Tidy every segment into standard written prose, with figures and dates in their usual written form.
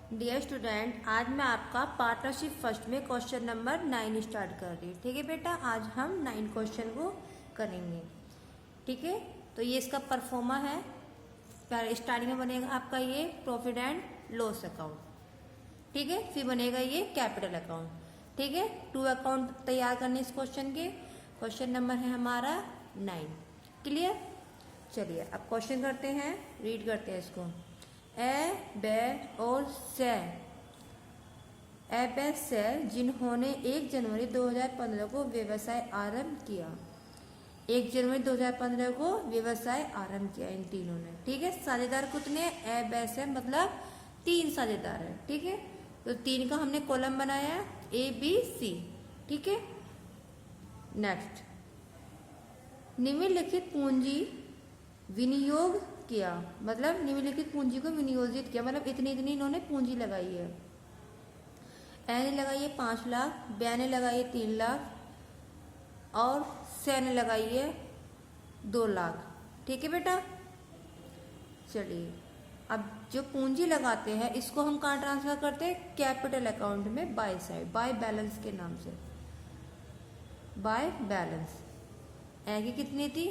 Dear student, आज मैं आपका पार्टनरशिप फर्स्ट में क्वेश्चन नंबर 9 स्टार्ट कर रही हूँ। ठीक है बेटा, आज हम 9 क्वेश्चन को करेंगे। ठीक है, तो ये इसका परफॉर्मा है। स्टार्टिंग में बनेगा आपका ये प्रॉफिट एंड लॉस अकाउंट। ठीक है, फिर बनेगा ये कैपिटल अकाउंट। ठीक है, 2 अकाउंट तैयार करने इस क्वेश्चन के। क्वेश्चन नंबर है हमारा 9। क्लियर? चलिए अब क्वेश्चन करते हैं, रीड करते हैं इसको। ए, बे और से, ए, बे, से जिन्होंने 1 जनवरी 2015 को व्यवसाय आरंभ किया। 1 जनवरी 2015 को व्यवसाय आरंभ किया इन तीनों ने। ठीक है, साझेदार कितने? ए, बे, से मतलब 3 साझेदार है। ठीक है, तो 3 का हमने कॉलम बनाया है, ए, बी, सी। ठीक है, नेक्स्ट, निम्नलिखित पूंजी विनियोग किया, मतलब निम्नलिखित पूंजी को विनियोजित किया, मतलब इतनी इतनी इन्होंने पूंजी लगाई है। ए ने लगाई है 5 लाख, बे ने लगाई है 3 लाख और से ने लगाई है 2 लाख। ठीक है बेटा, चलिए अब जो पूंजी लगाते हैं इसको हम कहाँ ट्रांसफर करते हैं? कैपिटल अकाउंट में, बाय साइड, बाय बैलेंस के नाम से, बाय बैलेंस। ए की कितनी थी?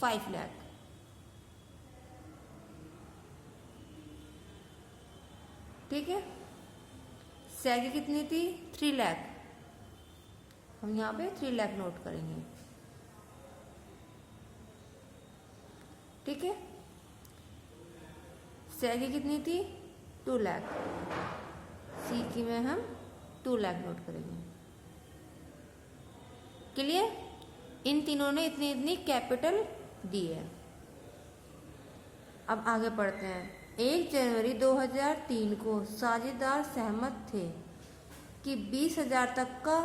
5 लाख। ठीक है, से की कितनी थी? 3 लाख। हम यहाँ पे 3 लाख नोट करेंगे। ठीक है, से की कितनी थी? 2 लाख। सी की में हम 2 लाख नोट करेंगे। क्लियर? इन तीनों ने इतनी इतनी कैपिटल दी है। अब आगे पढ़ते हैं। 1 जनवरी 2003 को साझेदार सहमत थे कि 20,000 तक का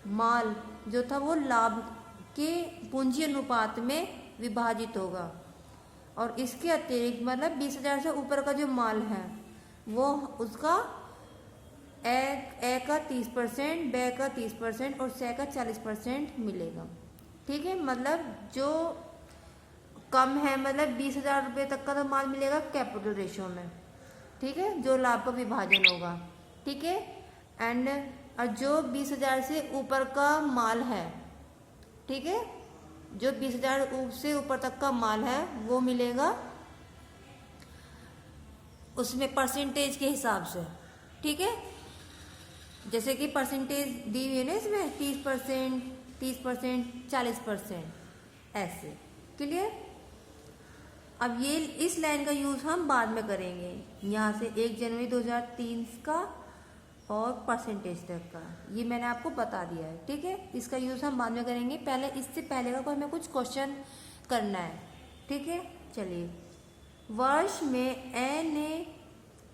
माल जो था वो लाभ के पूंजी अनुपात में विभाजित होगा, और इसके अतिरिक्त मतलब 20,000 से ऊपर का जो माल है वो उसका ए का 30%, बे का 30% और से का 40% मिलेगा। ठीक है, मतलब जो कम है, मतलब 20,000 रुपये तक का तो माल मिलेगा कैपिटल रेशियो में। ठीक है, जो लाभ का विभाजन होगा। ठीक है, एंड जो 20,000 से ऊपर का माल है, ठीक है, जो 20,000 से ऊपर तक का माल है वो मिलेगा उसमें परसेंटेज के हिसाब से। ठीक है, जैसे कि परसेंटेज दी हुई है ना इसमें, 30%, 30%, 40%, ऐसे। क्लियर? अब ये इस लाइन का यूज हम बाद में करेंगे, यहाँ से 1 जनवरी 2003 का और परसेंटेज तक का, ये मैंने आपको बता दिया है। ठीक है, इसका यूज हम बाद में करेंगे, पहले इससे पहले का हमें कुछ क्वेश्चन करना है। ठीक है, चलिए। वर्ष में ए ने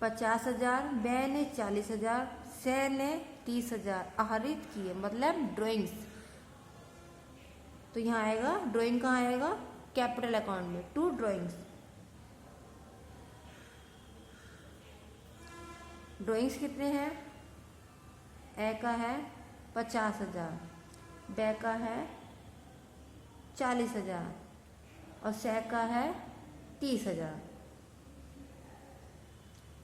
50,000, बे ने 40,000, से ने 30,000 आहरित किए, मतलब ड्राइंग्स। तो यहाँ आएगा ड्राइंग, कहाँ आएगा? कैपिटल अकाउंट में, 2 ड्राइंग्स। ड्राइंग्स कितने हैं? ए का है 50,000, बे का है 40,000 और से का है 30,000।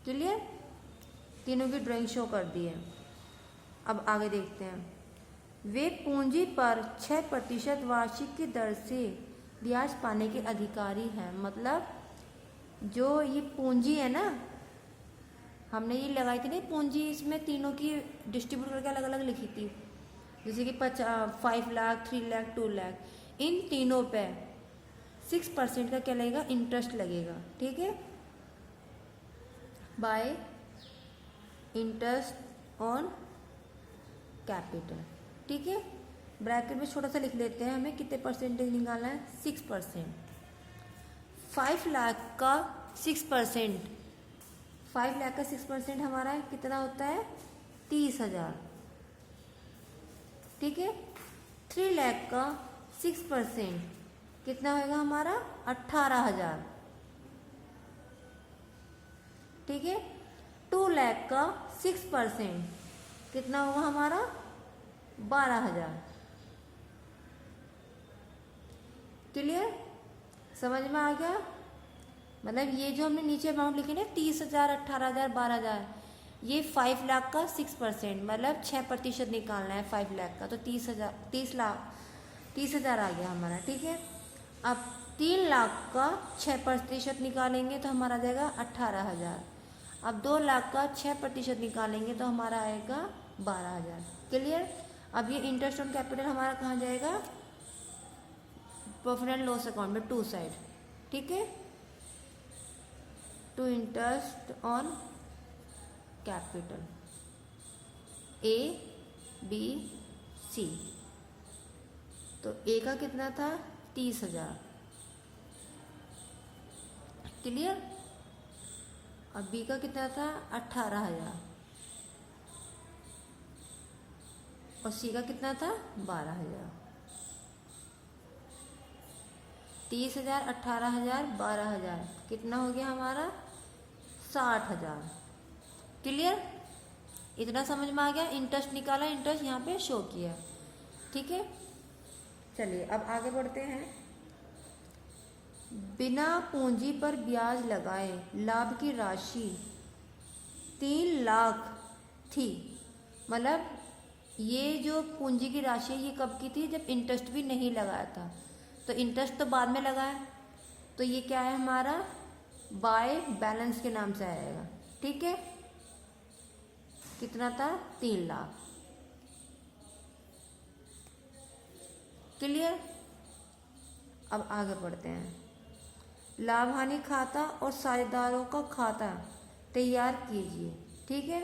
क्लियर? तीनों की ड्राइंग शो कर दी है। अब आगे देखते हैं। वे पूंजी पर 6% वार्षिक की दर से ब्याज पाने के अधिकारी हैं, मतलब जो ये पूंजी है ना, हमने ये लगाई थी ना पूंजी, इसमें तीनों की डिस्ट्रीब्यूट करके अलग अलग लिखी थी, जैसे कि 5 लाख, 3 लाख, 2 लाख, इन तीनों पे 6% का क्या लगेगा? इंटरेस्ट लगेगा। ठीक है, बाय इंटरेस्ट ऑन कैपिटल। ठीक है, ब्रैकेट में छोटा सा लिख लेते हैं, हमें कितने परसेंटेज निकालना है? 6%। 5 लाख का 6%, 5 लाख का 6% हमारा कितना होता है? 30,000। ठीक है, 3 लाख का 6% कितना होगा हमारा? 18,000। ठीक है, 2 लाख का 6% कितना होगा हमारा? 12,000। क्लियर? समझ में आ गया? मतलब ये जो हमने नीचे अमाउंट लिखे ना, 30,000, 18,000, 12,000, ये 5 लाख का 6%, मतलब 6% निकालना है 5 लाख का, तो 30,000 आ गया हमारा। ठीक है, अब 3 लाख का 6% निकालेंगे तो हमारा आ जाएगा 18,000। अब 2 लाख का 6% निकालेंगे तो हमारा आएगा 12,000। क्लियर। अब ये इंटरेस्ट ऑन कैपिटल हमारा कहाँ जाएगा, प्रॉफिट एंड लॉस अकाउंट में, टू साइड। ठीक है, to interest on capital A B C। तो A का कितना था 30,000। क्लियर। अब B का कितना था 18,000 और C का कितना था 12,000। 30,000, 18,000, 12,000, कितना हो गया हमारा 60,000। क्लियर। इतना समझ में आ गया। इंटरेस्ट निकाला, इंटरेस्ट यहाँ पे शो किया। ठीक है, चलिए अब आगे बढ़ते हैं। बिना पूंजी पर ब्याज लगाए लाभ की राशि 3 लाख थी। मतलब ये जो पूंजी की राशि ये कब की थी, जब इंटरेस्ट भी नहीं लगाया था। तो इंटरेस्ट तो बाद में लगाया, तो ये क्या है हमारा बाय बैलेंस के नाम से आएगा। ठीक है, कितना था 3 लाख। क्लियर। अब आगे बढ़ते हैं। लाभ हानि खाता और साझेदारों का खाता तैयार कीजिए। ठीक है,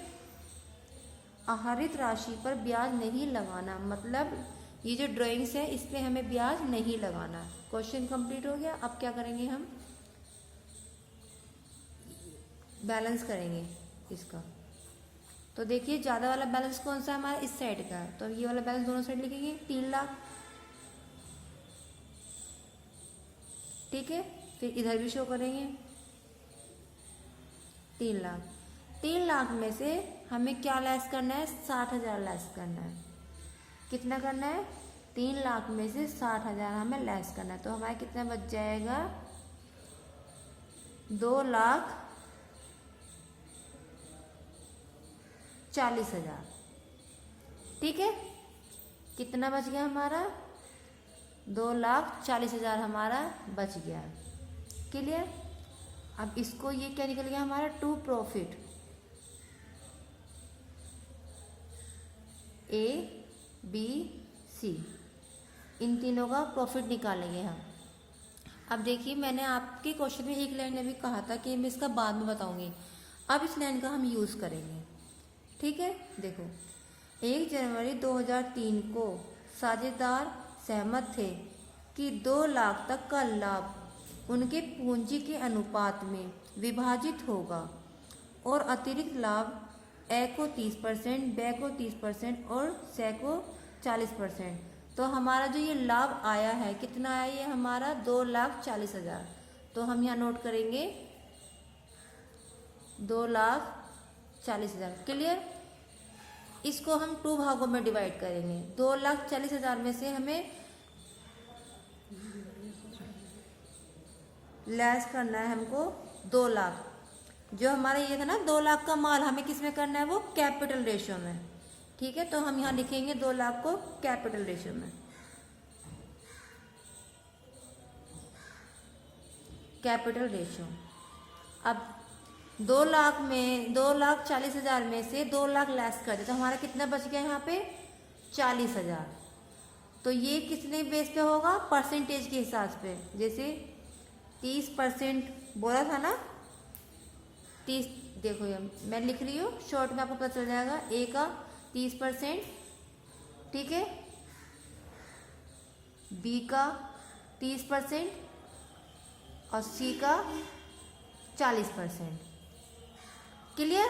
आहरित राशि पर ब्याज नहीं लगाना, मतलब ये जो ड्राइंग्स है इस पे हमें ब्याज नहीं लगाना। क्वेश्चन कंप्लीट हो गया। अब क्या करेंगे, हम बैलेंस करेंगे इसका। तो देखिए ज़्यादा वाला बैलेंस कौन सा हमारा, इस साइड का है, तो ये वाला बैलेंस दोनों साइड लिखेंगे 3 लाख। ठीक है, फिर इधर भी शो करेंगे 3 लाख। 3 लाख में से हमें क्या लेस करना है, 60,000 लेस करना है। कितना करना है, 3 लाख में से 60,000 हमें लेस करना है। तो हमारा कितना बच जाएगा 2,40,000। ठीक है, कितना बच गया हमारा 2,40,000 हमारा बच गया। क्लियर। अब इसको ये क्या निकल गया हमारा to profit A B C, इन तीनों का प्रॉफिट निकालेंगे हम। अब देखिए मैंने आपके क्वेश्चन में एक लाइन में भी कहा था कि मैं इसका बाद में बताऊंगी। अब इस लाइन का हम यूज़ करेंगे। ठीक है, देखो 1 जनवरी 2003 को साझेदार सहमत थे कि 2 लाख तक का लाभ उनके पूंजी के अनुपात में विभाजित होगा और अतिरिक्त लाभ ए को 30%, बे को 30% और से को 40%। तो हमारा जो ये लाभ आया है कितना आया, ये हमारा 2,40,000। तो हम यहाँ नोट करेंगे 2,40,000। क्लियर। इसको हम 2 भागों में डिवाइड करेंगे। 2,40,000 में से हमें लेस करना है हमको 2 लाख। जो हमारा ये था ना 2 लाख का माल, हमें किस में करना है, वो कैपिटल रेशियो में। ठीक है, तो हम यहाँ लिखेंगे 2 लाख को कैपिटल रेशियो में। Capital ratio. अब 2,40,000 में से 2 लाख लेस कर दे तो हमारा कितना बच गया यहाँ पे 40,000। तो ये कितने बेस पे होगा, परसेंटेज के हिसाब पे। जैसे 30% बोला था ना, 30, देखो ये मैं लिख रही हूँ शॉर्ट में, आपको पता चल जाएगा। ए का 30%, ठीक है, बी का 30% और सी का 40%। क्लियर।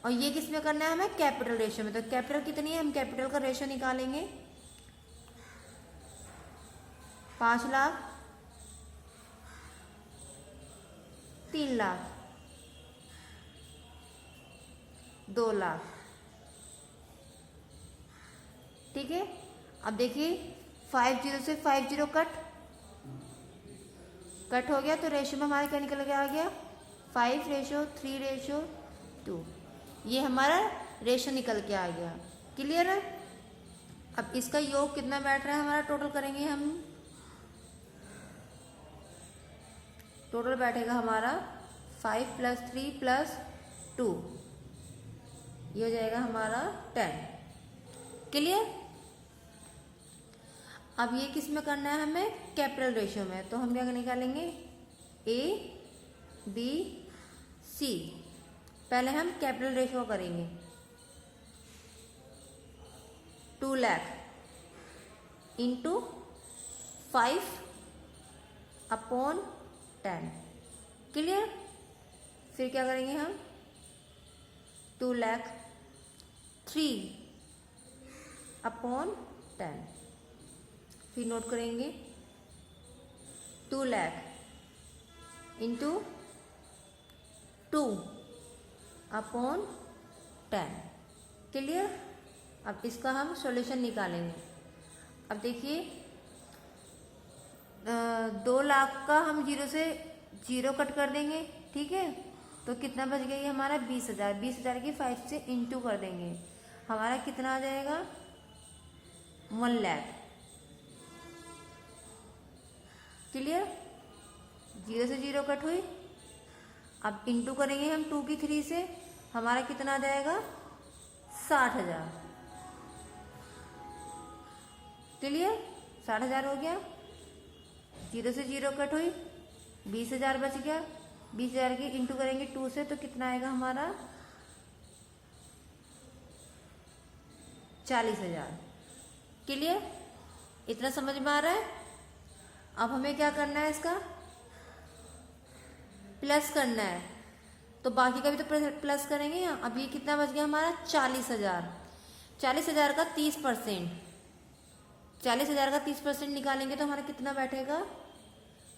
और ये किस में करना है हमें, कैपिटल रेशियो में। तो कैपिटल कितनी है, हम कैपिटल का रेशियो निकालेंगे। 5 लाख, 3 लाख, 2 लाख। ठीक है, अब देखिए 50 से 50 कट हो गया, तो रेशियो में हमारा क्या निकल के आ गया 5:3:2। ये हमारा रेशो निकल के आ गया। क्लियर है? अब इसका योग कितना बैठ रहा है हमारा, टोटल करेंगे हम। टोटल बैठेगा हमारा 5 + 3 + 2, ये हो जाएगा हमारा 10। क्लियर? अब ये किस में करना है हमें, कैपिटल रेशियो में। तो हम क्या निकालेंगे, A B C। पहले हम कैपिटल रेशियो करेंगे। 2 लाख इंटू 5/10। क्लियर? फिर क्या करेंगे हम, 2 लाख 3/10। फिर नोट करेंगे 2 लाख इंटू 2/10। क्लियर? अब इसका हम सॉल्यूशन निकालेंगे। अब देखिए 2 लाख का हम 0 से 0 कट कर देंगे, ठीक है। तो कितना बच गया ये हमारा 20,000। 20,000 की 5 से इंटू कर देंगे, हमारा कितना आ जाएगा 1 लाख। क्लियर? 0 से 0 कट हुई। अब इंटू करेंगे हम 2 की 3 से, हमारा कितना आ जाएगा 60,000। क्लियर? 60,000 हो गया। 0 से 0 कट हुई, 20,000 बच गया। 20,000 की इंटू करेंगे 2 से, तो कितना आएगा हमारा 40,000। क्लियर? इतना समझ में आ रहा है? अब हमें क्या करना है, इसका प्लस करना है। तो बाकी का भी तो प्लस करेंगे। अब ये कितना बच गया हमारा 40,000। 40,000 का 30%, 40,000 का 30% निकालेंगे तो हमारा कितना बैठेगा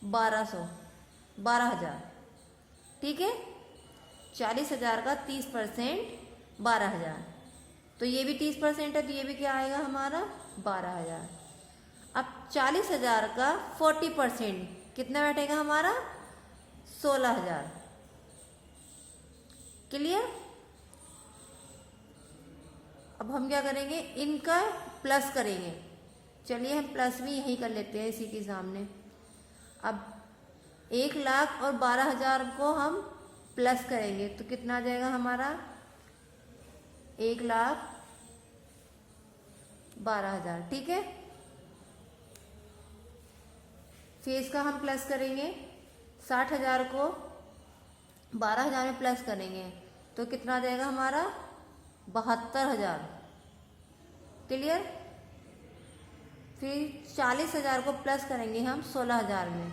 12,000। ठीक है? 40,000 का 30% 12,000। तो ये भी 30% है, तो ये भी क्या आएगा हमारा 12,000। अब 40,000 का 40% कितना बैठेगा हमारा 16,000। क्लियर? अब हम क्या करेंगे, इनका प्लस करेंगे। चलिए हम प्लस भी यही कर लेते हैं इसी के सामने। अब 1,12,000 को हम प्लस करेंगे तो कितना आ जाएगा हमारा 1,12,000। ठीक है? फिर इसका हम प्लस करेंगे, 60,000 को 12,000 में प्लस करेंगे तो कितना आ जाएगा हमारा 72,000। क्लियर? फिर 40,000 को प्लस करेंगे हम 16,000 में,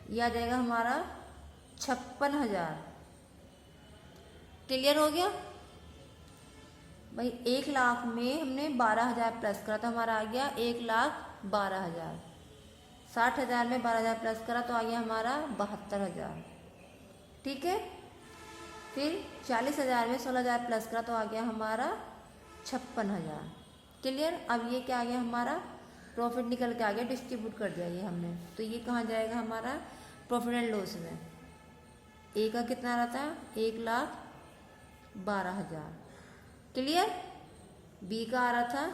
यह आ जाएगा हमारा 56,000। क्लियर हो गया भाई? 1 लाख में हमने 12,000 प्लस करा तो हमारा आ गया 1,12,000। 60,000 में 12,000 प्लस करा तो आ गया हमारा 72,000। ठीक है? फिर 40,000 में 16,000 प्लस करा तो आ गया हमारा 56,000। क्लियर? अब ये क्या आ गया हमारा प्रॉफिट निकल के आ गया, डिस्ट्रीब्यूट कर दिया ये हमने। तो ये कहाँ जाएगा हमारा प्रॉफिट एंड लॉस में। ए का कितना रहा था 1,12,000। क्लियर? बी का आ रहा था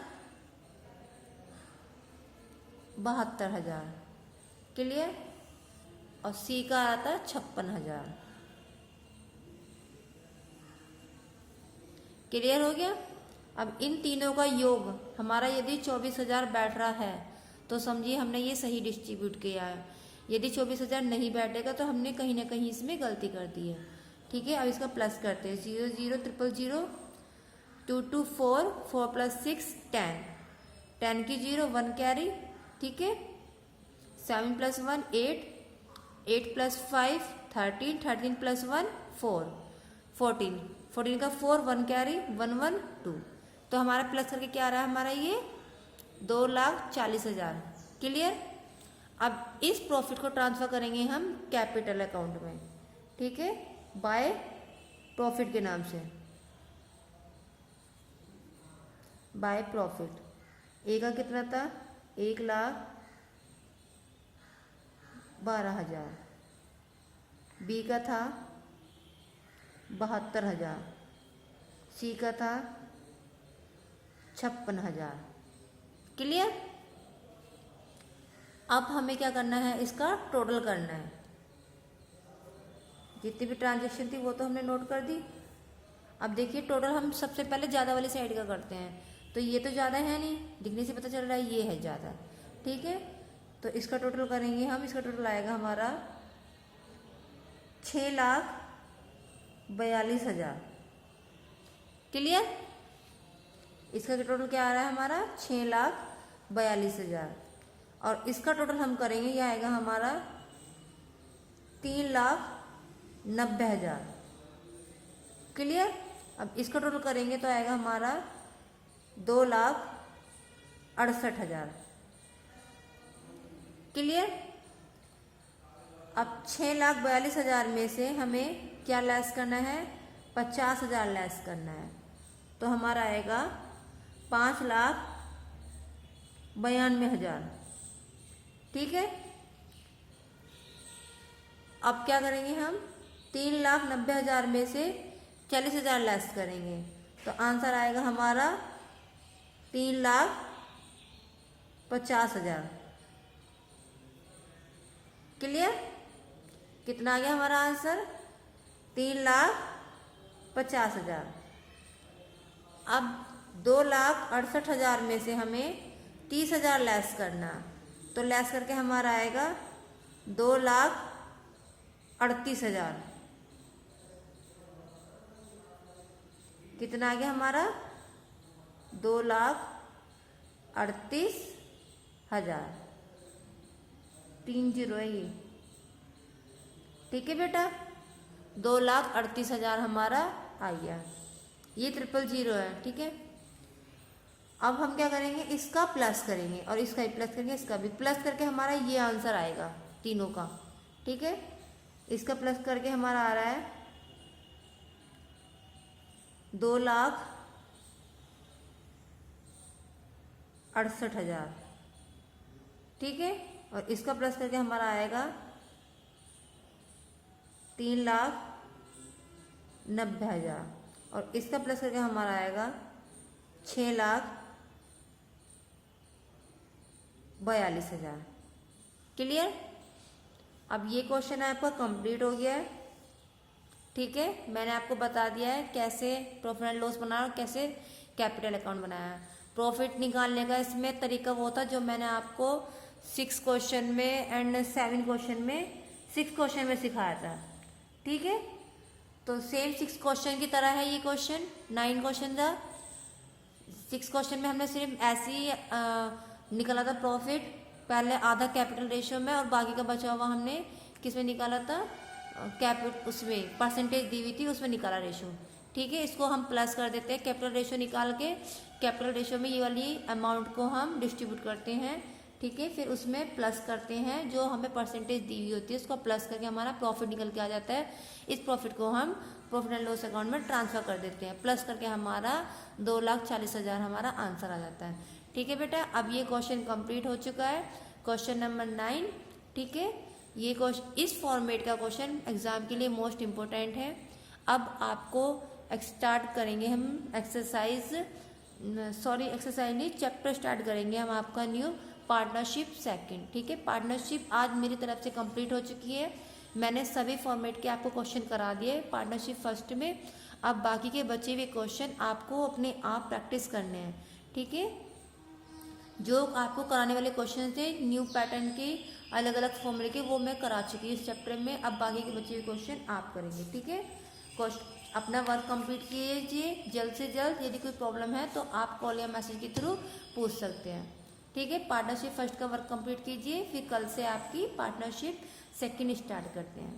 72,000। क्लियर? और सी का आ रहा था 56,000। क्लियर हो गया? अब इन तीनों का योग हमारा यदि 24,000 बैठ रहा है तो समझिए हमने ये सही डिस्ट्रीब्यूट किया है। यदि 24,000 नहीं बैठेगा तो हमने कहीं ना कहीं इसमें गलती कर दी है। ठीक है? अब इसका प्लस करते हैं। 0 0 0 0 2 2 4 4 + 6 10 10 की 0 1 कैरी। ठीक है? 7 + 1 8 8 + 5 13 13 + 1 4 14 14 का 4 1 कैरी 1 1 2। तो हमारा प्लस करके क्या आ रहा है हमारा ये 2,40,000। क्लियर? अब इस प्रॉफिट को ट्रांसफर करेंगे हम कैपिटल अकाउंट में। ठीक है? बाय प्रॉफिट के नाम से, बाय प्रॉफिट। ए का कितना था 1,12,000। बी का था 72,000। सी का था 56,000। क्लियर। अब हमें क्या करना है, इसका टोटल करना है। जितनी भी ट्रांजेक्शन थी वो तो हमने नोट कर दी। अब देखिए टोटल हम सबसे पहले ज़्यादा वाली साइड का करते हैं। तो ये तो ज़्यादा है नहीं, दिखने से पता चल रहा है ये है ज़्यादा। ठीक है, तो इसका टोटल करेंगे हम। इसका टोटल आएगा हमारा 6,42,000। क्लियर। इसका टोटल क्या आ रहा है हमारा 6,42,000। और इसका टोटल हम करेंगे, ये आएगा हमारा 3,90,000। क्लियर। अब इसका टोटल करेंगे तो आएगा हमारा 2,68,000। क्लियर। अब 6,42,000 में से हमें क्या लेस करना है, 50,000 लेस करना है। तो हमारा आएगा 5,92,000। ठीक है। अब क्या करेंगे हम, 3,90,000 में से 40,000 लेस करेंगे। तो आंसर आएगा हमारा 3,50,000। क्लियर। कितना आ गया हमारा आंसर, 3,50,000। अब 2,68,000 में से हमें 30,000 लेस करना। तो लेस करके हमारा आएगा 2,38,000। कितना आ गया हमारा, 2,38,000। 3 0 है ये। ठीक है बेटा, 2,38,000 हमारा आ गया। ये 000 है। ठीक है। अब हम क्या करेंगे, इसका प्लस करेंगे और इसका भी प्लस करेंगे, इसका भी प्लस करके हमारा ये आंसर आएगा तीनों का। ठीक है। इसका प्लस करके हमारा आ रहा है 2,68,000। ठीक है। और इसका प्लस करके हमारा आएगा 3,90,000। और इसका प्लस करके हमारा आएगा 6,42,000। क्लियर। अब ये क्वेश्चन आपका कंप्लीट हो गया है। ठीक है, मैंने आपको बता दिया है कैसे प्रॉफिट एंड लॉस बनाया और कैसे कैपिटल अकाउंट बनाया। प्रॉफिट निकालने का इसमें तरीका वो था जो मैंने आपको 6 क्वेश्चन में एंड 7 क्वेश्चन में 6 क्वेश्चन में सिखाया था। ठीक है, तो सेम 6 क्वेश्चन की तरह है ये क्वेश्चन। 9 क्वेश्चन था। 6 क्वेश्चन में हमने सिर्फ ऐसे ही निकाला था प्रॉफिट, पहले आधा कैपिटल रेशियो में और बाकी का बचा हुआ हमने किस में निकाला था, उसमें परसेंटेज दी हुई थी उसमें निकाला रेशियो। ठीक है, इसको हम प्लस कर देते हैं। कैपिटल रेशियो निकाल के कैपिटल रेशियो में ये वाली अमाउंट को हम डिस्ट्रीब्यूट करते हैं। ठीक है, फिर उसमें प्लस करते हैं, जो हमें परसेंटेज दी हुई होती है उसको प्लस करके हमारा प्रॉफिट निकल के आ जाता है। इस प्रॉफिट को हम प्रॉफिट एंड लॉस अकाउंट में ट्रांसफर कर देते हैं। प्लस करके हमारा 2,40,000 हमारा आंसर आ जाता है। ठीक है बेटा, अब ये क्वेश्चन कंप्लीट हो चुका है, क्वेश्चन नंबर 9। ठीक है, ये क्वेश्चन इस फॉर्मेट का क्वेश्चन एग्जाम के लिए मोस्ट इम्पोर्टेंट है। अब आपको स्टार्ट करेंगे हम एक्सरसाइज नहीं, चैप्टर स्टार्ट करेंगे हम आपका न्यू पार्टनरशिप सेकंड। ठीक है, पार्टनरशिप आज मेरी तरफ से कंप्लीट हो चुकी है। मैंने सभी फॉर्मेट के आपको क्वेश्चन करा दिए पार्टनरशिप फर्स्ट में। अब बाकी के बचे हुए क्वेश्चन आपको अपने आप प्रैक्टिस करने हैं। ठीक है, जो आपको कराने वाले क्वेश्चन थे न्यू पैटर्न के अलग अलग फॉर्मूले के, वो मैं करा चुकी हूँ इस चैप्टर में। अब बाकी के बचे हुए क्वेश्चन आप करेंगे। ठीक है, अपना वर्क कंप्लीट कीजिए जल्द से जल्द। यदि कोई प्रॉब्लम है तो आप कॉल या मैसेज के थ्रू पूछ सकते हैं। ठीक है, पार्टनरशिप फर्स्ट का वर्क कंप्लीट कीजिए, फिर कल से आपकी पार्टनरशिप सेकंड स्टार्ट करते हैं।